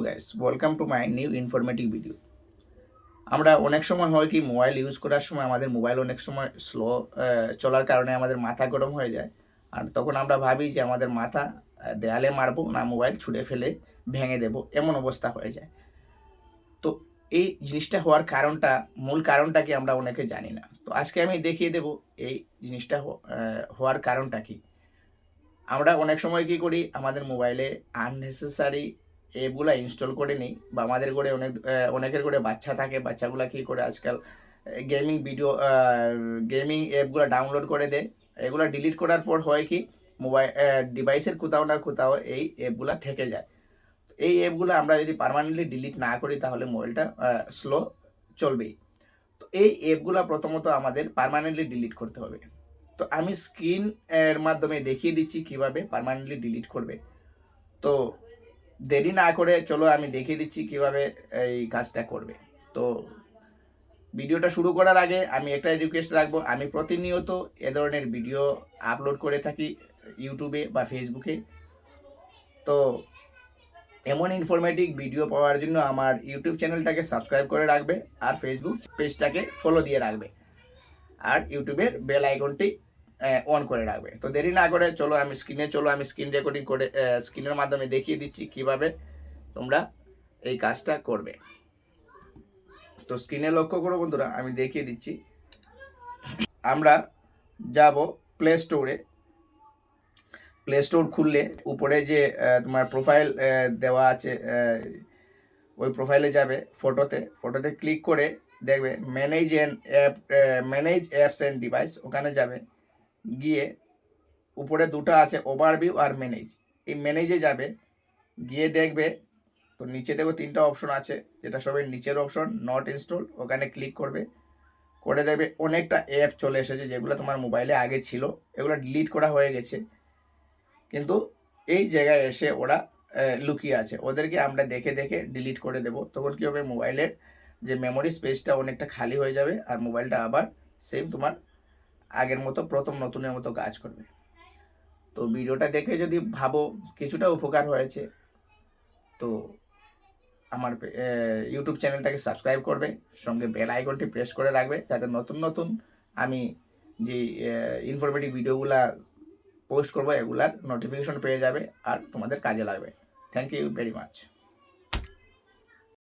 Guys, welcome to my new informative video. আমরা অনেক সময় হয় কি মোবাইল ইউজ করার সময় আমাদের মোবাইল অনেক সময় স্লো চলার কারণে আমাদের মাথা গরম হয়ে যায়। আর তখন আমরা ভাবি যে আমাদের মাথা দেয়ালে মারবো না মোবাইল ছুঁড়ে ফেলে ভেঙে দেব, এমন অবস্থা হয়ে যায়। তো এই জিনিসটা হওয়ার কারণটা, মূল কারণটা কি আমরা অনেকে জানি না। তো আজকে আমি দেখিয়ে দেব এই জিনিসটা হওয়ার কারণটা কি। আমরা অনেক সময় কি করি, আমাদের মোবাইলে আননেসেসারি অ্যাপগুলো ইনস্টল করে নিই, বা আমাদের ঘরে অনেকের ঘরে বাচ্চা থাকে, বাচ্চাগুলো কি করে আজকাল গেমিং অ্যাপগুলো ডাউনলোড করে দেয়। এগুলো ডিলিট করার পর হয় কি, মোবাইল ডিভাইসের কোথাও না কোথাও এই অ্যাপগুলো থেকে যায়। এই অ্যাপগুলো আমরা যদি পার্মানেন্টলি ডিলিট না করি তাহলে মোবাইলটা স্লো চলবেই। তো এই অ্যাপগুলো প্রথমত আমাদের পার্মানেন্টলি ডিলিট করতে হবে। তো আমি স্ক্রিন এর মাধ্যমে দেখিয়ে দিচ্ছি কিভাবে পার্মানেন্টলি ডিলিট করবে। তো দেরি না করে চলো আমি দেখিয়ে দিচ্ছি কিভাবে এই কাজটা করবে। তো ভিডিওটা শুরু করার আগে আমি একটা রিকোয়েস্ট রাখবো, আমি প্রতিনিয়ত এ ধরনের ভিডিও আপলোড করে থাকি ইউটিউবে বা ফেসবুকে। তো এমন ইনফরমেটিভ ভিডিও পাওয়ার জন্য আমার ইউটিউব চ্যানেলটাকে সাবস্ক্রাইব করে রাখবে, আর ফেসবুক পেজটাকে ফলো দিয়ে রাখবে, আর ইউটিউবের বেল আইকনটি অন করে রাখবে। তো দেরি না করে চলো আমি স্ক্রিন রেকর্ডিং করে স্ক্রিনের মাধ্যমে দেখিয়ে দিচ্ছি কিভাবে তোমরা এই কাজটা করবে। তো স্ক্রিনে লক্ষ্য করো বন্ধুরা, আমি দেখিয়ে দিচ্ছি। আমরা যাব প্লে স্টোরে। প্লে স্টোর খুললে উপরে যে তোমার প্রোফাইল দেওয়া আছে, ওই প্রোফাইলে যাবে, ফটোতে ক্লিক করে দেখবে ম্যানেজ অ্যাপস অ্যান্ড ডিভাইস, ওখানে যাবে। গিয়ে উপরে দুটো আছে, ওভারভিউ আর ম্যানেজ। এই ম্যানেজে যাবে, গিয়ে দেখবে তো নিচে দেখো তিনটা অপশন আছে, যেটা সবাই নিচের অপশন নট ইনস্টল, ওখানে ক্লিক করবে। করে দেখবে অনেকটা অ্যাপ চলে এসেছে যেগুলো তোমার মোবাইলে আগে ছিল, এগুলো ডিলিট করা হয়ে গেছে, কিন্তু এই জায়গায় এসে ওরা লুকিয়ে আছে। ওদেরকে আমরা দেখে দেখে ডিলিট করে দেব। তখন কী হবে, মোবাইলের যে মেমোরি স্পেসটা অনেকটা খালি হয়ে যাবে, আর মোবাইলটা আবার সেম তোমার আগের মতো প্রথম নতুনের মতো কাজ করবে। তো ভিডিওটা দেখে যদি ভাবো কিছুটা উপকার হয়েছে, তো আমার ইউটিউব চ্যানেলটাকে সাবস্ক্রাইব করবে, সঙ্গে বেল আইকনটি প্রেস করে রাখবে, যাতে নতুন নতুন আমি যে ইনফরমেটিভ ভিডিওগুলা পোস্ট করবো এগুলার নোটিফিকেশন পেয়ে যাবে আর তোমাদের কাজে লাগবে। Thank you very much.